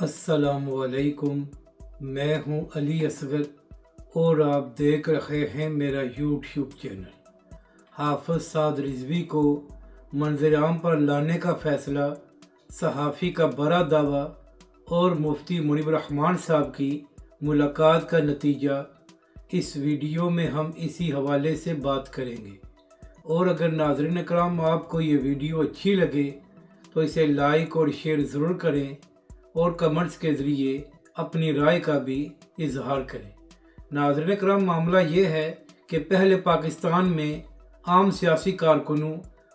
अस्सलामुअलैकुम। मैं हूं अली असगर और आप देख रहे हैं मेरा यूट्यूब चैनल। हाफिज साद रिजवी को मंजर-ए-आम पर लाने का फ़ैसला, सहाफ़ी का बड़ा दावा और मुफ्ती मुनीब रहमान साहब की मुलाकात का नतीजा, इस वीडियो में हम इसी हवाले से बात करेंगे। और अगर नाज़रीन इकराम आपको ये वीडियो अच्छी लगे तो इसे लाइक और शेयर ज़रूर करें और कमेंट्स के ज़रिए अपनी राय का भी इजहार करें। नाज़रीन इकराम, मामला ये है कि पहले पाकिस्तान में आम सियासी कारकुनों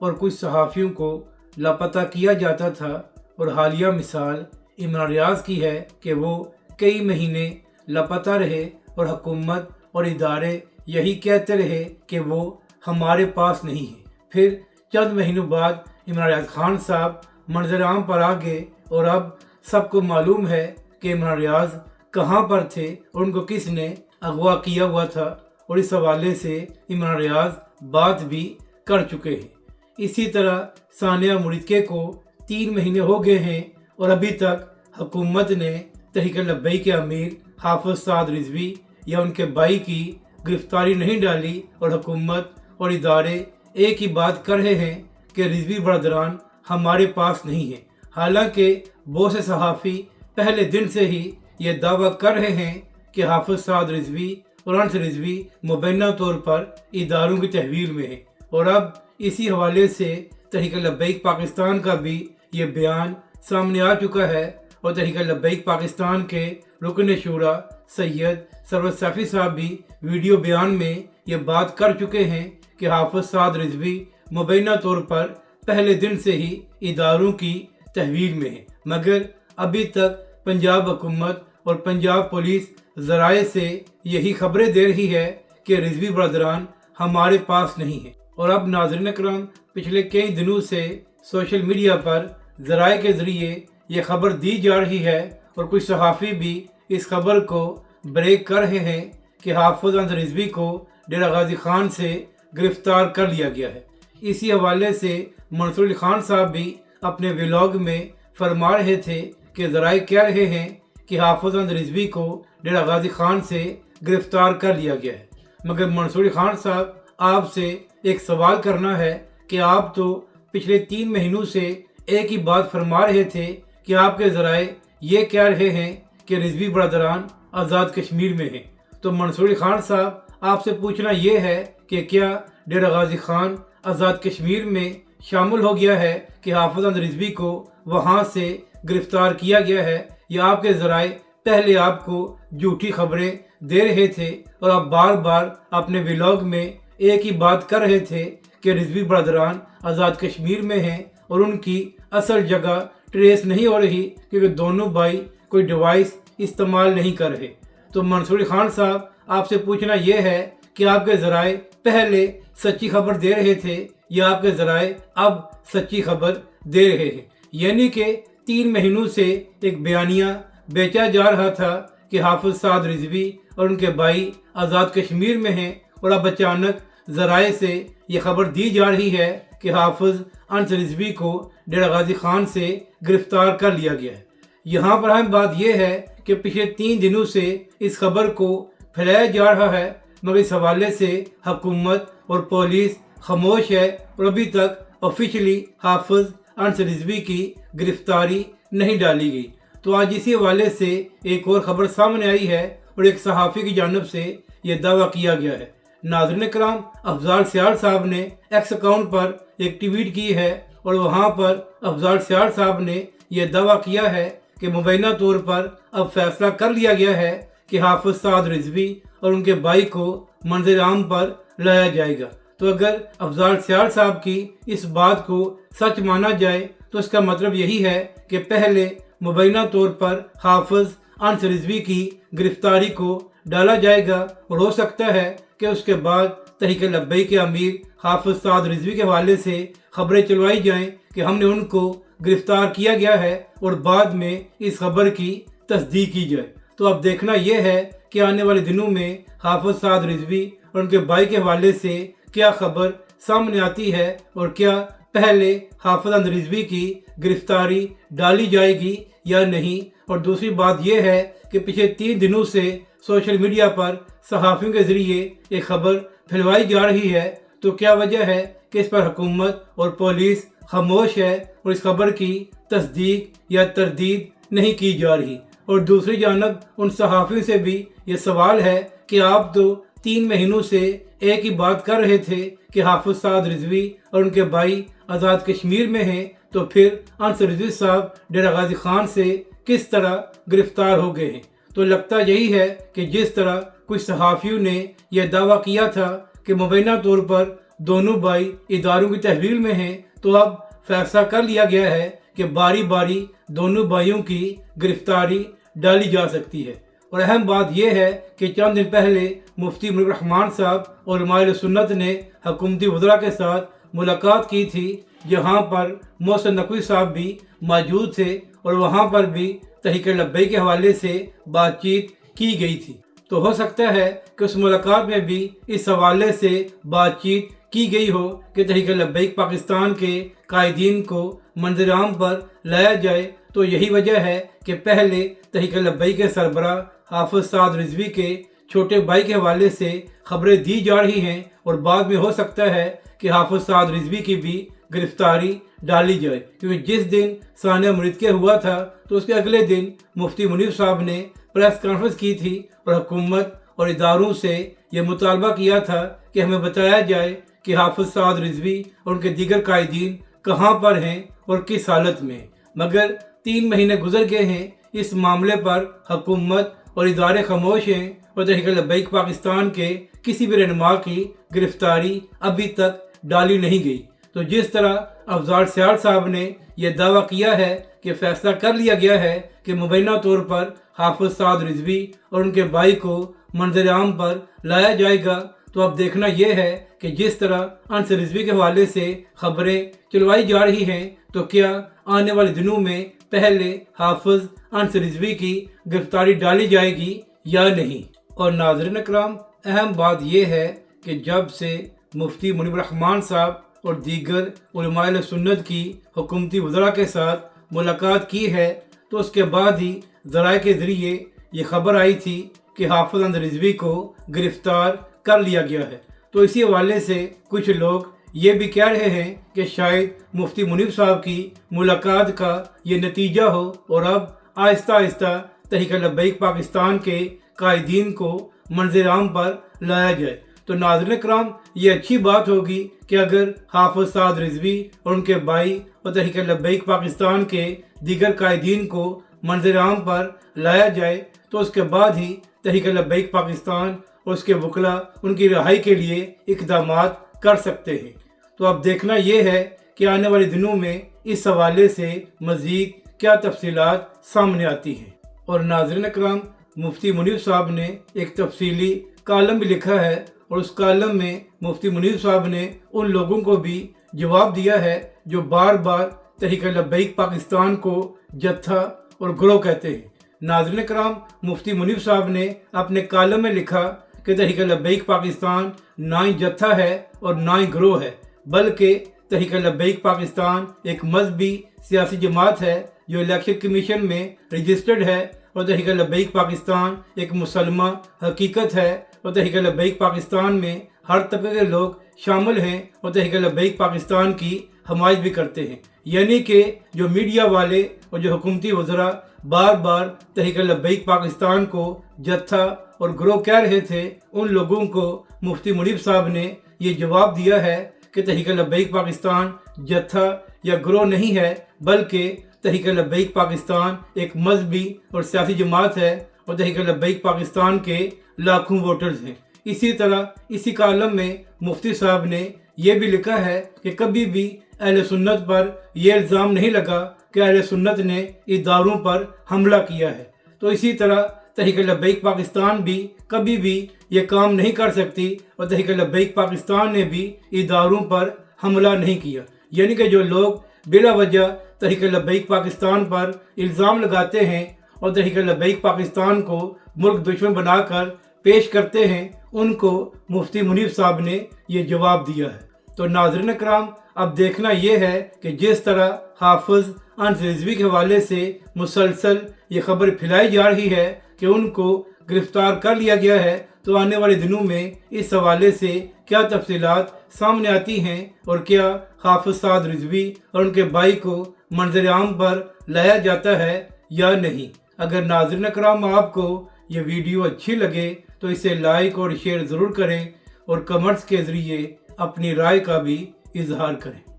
और कुछ सहाफ़ियों को लापता किया जाता था, और हालिया मिसाल इमरान रियाज की है कि वो कई महीने लापता रहे और हुकूमत और इदारे यही कहते रहे कि वो हमारे पास नहीं है। फिर चंद महीनों बाद इमरान रियाज खान साहब मंजर-ए-आम पर आ गए और अब सबको मालूम है कि इमरान रियाज कहाँ पर थे और उनको किसने अगवा किया हुआ था, और इस हवाले से इमरान रियाज बात भी कर चुके हैं। इसी तरह सानिया मुर्तज़ा को 3 महीने हो गए हैं और अभी तक हुकूमत ने तहरीक लब्बैक के अमीर हाफिज साद रिजवी या उनके भाई की गिरफ्तारी नहीं डाली, और हुकूमत और इदारे एक ही बात कर रहे हैं कि रिजवी बरदरान हमारे पास नहीं है। हालांकि बहुत से सहाफ़ी पहले दिन से ही ये दावा कर रहे हैं कि हाफिज साद रिजवी और अनस रिजवी मुबैना तौर पर इदारों की तहवील में है, और अब इसी हवाले से तहरीक लब्बैक पाकिस्तान का भी ये बयान सामने आ चुका है। और तहरीक लब्बैक पाकिस्तान के रुकन शूरा सैयद सरवर सैफी साहब भी वीडियो बयान में ये बात कर चुके हैं कि हाफिज साद रिजवी मुबैना तौर पर पहले दिन से ही इदारों की तहवील में है, मगर अभी तक पंजाब हुकूमत और पंजाब पुलिस ज़राए से यही खबरें दे रही है कि रिजवी बरदरान हमारे पास नहीं है। और अब नाज़रीन इकराम, पिछले कई दिनों से सोशल मीडिया पर ज़राए के ज़रिए ये खबर दी जा रही है, और कुछ सहाफ़ी भी इस खबर को ब्रेक कर रहे हैं कि हाफिज अनस रिजवी को डेरा गाजी खान से गिरफ्तार कर लिया गया है। इसी हवाले से मंसूर अली खान साहब भी अपने व्लॉग में फरमा रहे थे कि ज़राए कह रहे हैं कि हाफिज अनस रिजवी को डेरा गाजी खान से गिरफ्तार कर लिया गया है। मगर मंसूर अली खान साहब, आपसे एक सवाल करना है कि आप तो पिछले 3 महीनों से एक ही बात फरमा रहे थे कि आपके ज़राए ये कह रहे हैं कि रिजवी बरदरान आज़ाद कश्मीर में है। तो मंसूर अली खान साहब, आपसे पूछना ये है कि क्या डेरा गाजी खान आज़ाद कश्मीर में शामिल हो गया है कि हाफिज अनस रिजवी को वहाँ से गिरफ्तार किया गया है, या आपके ज़राए पहले आपको झूठी खबरें दे रहे थे और आप बार बार अपने व्लॉग में एक ही बात कर रहे थे कि रिजवी बरदरान आज़ाद कश्मीर में हैं और उनकी असल जगह ट्रेस नहीं हो रही क्योंकि दोनों भाई कोई डिवाइस इस्तेमाल नहीं कर रहे। तो मंसूर खान साहब, आपसे पूछना यह है कि आपके ज़राए पहले सच्ची खबर दे रहे थे या आपके ज़राए अब सच्ची खबर दे रहे हैं? यानी कि 3 महीनों से एक बयानिया बेचा जा रहा था कि हाफिज साद रिजवी और उनके भाई आज़ाद कश्मीर में हैं, और अब अचानक ज़राए से ये खबर दी जा रही है कि हाफिज अनस रिजवी को डेरा गाजी खान से गिरफ्तार कर लिया गया है। यहाँ पर अहम बात यह है कि पिछले 3 दिनों से इस खबर को फैलाया जा रहा है, मगर इस हवाले से हुकूमत और पुलिस खामोश है और अभी तक ऑफिशियली हाफिज अनस रिजवी की गिरफ्तारी नहीं डाली गई। तो आज इसी हवाले से एक और खबर सामने आई है और एक सहाफ़ी की जानिब से यह दावा किया गया है। नाज़रीन इकराम, अफजाल सियाल साहब ने एक्स अकाउंट पर एक ट्वीट की है और वहाँ पर अफजाल सियाल साहब ने यह दावा किया है कि मुबैना तौर पर अब फैसला कर लिया गया है कि हाफिज साद रिजवी और उनके भाई को मंजर-ए-आम पर लाया जाएगा। तो अगर अफजाल सियाल साहब की इस बात को सच माना जाए तो इसका मतलब यही है कि पहले मुबैना तौर पर हाफिज अनस रिजवी की गिरफ्तारी को डाला जाएगा, और हो सकता है कि उसके बाद तहरीक लब्बैक के अमीर हाफिज साद रिजवी के हवाले से खबरें चलवाई जाएं कि हमने उनको गिरफ्तार किया गया है, और बाद में इस खबर की तस्दीक की जाए। तो अब देखना यह है कि आने वाले दिनों में हाफिज साद रिजवी और उनके भाई के हवाले से क्या खबर सामने आती है, और क्या पहले हाफिज अनस रिजवी की गिरफ्तारी डाली जाएगी या नहीं। और दूसरी बात यह है कि पिछले 3 दिनों से सोशल मीडिया पर सहाफ़ियों के ज़रिए एक खबर फैलवाई जा रही है, तो क्या वजह है कि इस पर हुकूमत और पुलिस खामोश है और इस खबर की तस्दीक या तरदीद नहीं की जा रही। और दूसरी जानब उन सहाफ़ियों से भी ये सवाल है कि आप तो 3 महीनों से एक ही बात कर रहे थे कि हाफिज साद रिजवी और उनके भाई आज़ाद कश्मीर में हैं, तो फिर अंसर रिजवी साहब डेरा गाजी खान से किस तरह गिरफ्तार हो गए हैं। तो लगता यही है कि जिस तरह कुछ सहाफ़ियों ने यह दावा किया था कि मुबैना तौर पर दोनों भाई इदारों की तहवील में हैं, तो अब फैसला कर लिया गया है कि बारी बारी दोनों भाइयों की गिरफ्तारी डाली जा सकती है। और अहम बात यह है कि चंद दिन पहले मुफ्ती मुनीब रहमान साहब और उलमाए सुन्नत ने हुकूमती वज़रा के साथ मुलाकात की थी, जहां पर मोहसिन नकवी साहब भी मौजूद थे और वहां पर भी तहरीक लब्बैक के हवाले से बातचीत की गई थी। तो हो सकता है कि उस मुलाकात में भी इस हवाले से बातचीत की गई हो कि तहरीक लब्बैक पाकिस्तान के कायदीन को मंज़िल आम पर लाया जाए। तो यही वजह है कि पहले तहरीक लब्बैक के सरबराह हाफिज साद रिजवी के छोटे भाई के हवाले से खबरें दी जा रही हैं और बाद में हो सकता है कि हाफिज साद रिजवी की भी गिरफ्तारी डाली जाए, क्योंकि जिस दिन सानिया मुरीद हुआ था तो उसके अगले दिन मुफ्ती मुनीब साहब ने प्रेस कॉन्फ्रेंस की थी और हुकूमत और इदारों से यह मुतालबा किया था कि हमें बताया जाए कि हाफिज साद रिजवी और उनके दीगर कायदीन कहाँ पर हैं और किस हालत में। मगर 3 महीने गुजर गए हैं, इस मामले पर हुकूमत और इदारे खामोश हैं और तहरीक लब्बैक पाकिस्तान के किसी भी रहनुमा की गिरफ्तारी अभी तक डाली नहीं गई। तो जिस तरह अफजाल सियाल साहब ने यह दावा किया है कि फैसला कर लिया गया है कि मुबैना तौर पर हाफिज साद रिजवी और उनके भाई को मंज़िल आम पर लाया जाएगा, तो अब देखना यह है कि जिस तरह अंसर रिजवी के हवाले से खबरें चलवाई जा रही हैं, तो क्या आने वाले दिनों में पहले हाफिज अंसर रिजवी की गिरफ्तारी डाली जाएगी या नहीं। और नाज़रीन इकराम, अहम बात यह है कि जब से मुफ्ती मुनीब रहमान साहब और दीगर उलमाए सुन्नत की हुकूमती वज़रा के साथ मुलाकात की है, तो उसके बाद ही ज़राए के ज़रिए ये खबर आई थी कि हाफिज अंसर रिजवी को गिरफ्तार कर लिया गया है। तो इसी हवाले से कुछ लोग ये भी कह रहे हैं कि शायद मुफ्ती मुनीब साहब की मुलाकात का ये नतीजा हो और अब आहिस्ता आहिस्ता तहरीक लब्बैक पाकिस्तान के कायदीन को मंज़िल आम पर लाया जाए। तो नाज़रीन इकराम, ये अच्छी बात होगी कि अगर हाफिज साद रिजवी और उनके भाई और तहरीक लब्बैक पाकिस्तान के दीगर कायदीन को मंज़िल आम पर लाया जाए, तो उसके बाद ही तहरीक लब्बैक पाकिस्तान और उसके वकला उनकी रिहाई के लिए इक़दामात कर सकते हैं। तो अब देखना यह है कि आने वाले दिनों में इस हवाले से मज़ीद क्या तफसीलात सामने आती हैं। और नाज़रीन इकराम, मुफ्ती मुनीब साहब ने एक तफसीली कालम भी लिखा है और उस कालम में मुफ्ती मुनीब साहब ने उन लोगों को भी जवाब दिया है जो बार बार तहरीक लब्बैक पाकिस्तान को जत्था और ग्रोह कहते हैं। नाज़रीन इकराम, मुफ्ती मुनीब साहब ने अपने कालम में लिखा कि तहरीक लब्बैक पाकिस्तान ना ही जत्था है और ना ही ग्रोह है, बल्कि तहरीक लब्बैक पाकिस्तान एक मजहबी सियासी जमात है जो इलेक्शन कमीशन में रजिस्टर्ड है। और तहरीक लब्बैक पाकिस्तान एक मुसलमा हकीकत है और तहरीक लब्बैक पाकिस्तान में हर तबके के लोग शामिल हैं और तहरीक लब्बैक पाकिस्तान की हमायत भी करते हैं। यानी कि जो मीडिया वाले और जो हुकूमती वज़रा बार बार तहरीक लब्बैक पाकिस्तान को जत्था और ग्रोह कह रहे थे, उन लोगों को मुफ्ती मुनीब साहब ने ये जवाब दिया है कि तहरीक लब्बैक पाकिस्तान जत्था या ग्रोह नहीं है, बल्कि तहरीक लब्बैक पाकिस्तान एक मजहबी और सियासी जमात है और तहरीक लब्बैक पाकिस्तान के लाखों वोटर्स हैं। इसी तरह इसी कालम में मुफ्ती साहब ने यह भी लिखा है कि कभी भी अहले सुन्नत पर यह इल्ज़ाम नहीं लगा कि अहले सुन्नत ने इदारों पर हमला किया है। तो इसी तरह तहरीक लब्बैक पाकिस्तान भी कभी भी ये काम नहीं कर सकती और तहरीक लब्बैक पाकिस्तान ने भी इदारों पर हमला नहीं किया। यानी कि जो लोग बिला वजह तहरीक लब्बैक पाकिस्तान पर इल्ज़ाम लगाते हैं और तहरीक लब्बैक पाकिस्तान को मुल्क दुश्मन बनाकर पेश करते हैं, उनको मुफ्ती मुनीब साहब ने ये जवाब दिया है। तो नाज़रीन इकराम, अब देखना यह है कि जिस तरह حافظ انس رضوی کے حوالے سے مسلسل یہ خبر پھیلائی جا رہی ہے کہ ان کو گرفتار کر لیا گیا ہے، تو آنے والے دنوں میں اس حوالے سے کیا تفصیلات سامنے آتی ہیں اور کیا حافظ سعد رضوی اور ان کے بھائی کو منظر عام پر لایا جاتا ہے یا نہیں۔ اگر ناظرین کرام آپ کو یہ ویڈیو اچھی لگے تو اسے لائک اور شیئر ضرور کریں اور کمنٹس کے ذریعے اپنی رائے کا بھی اظہار کریں۔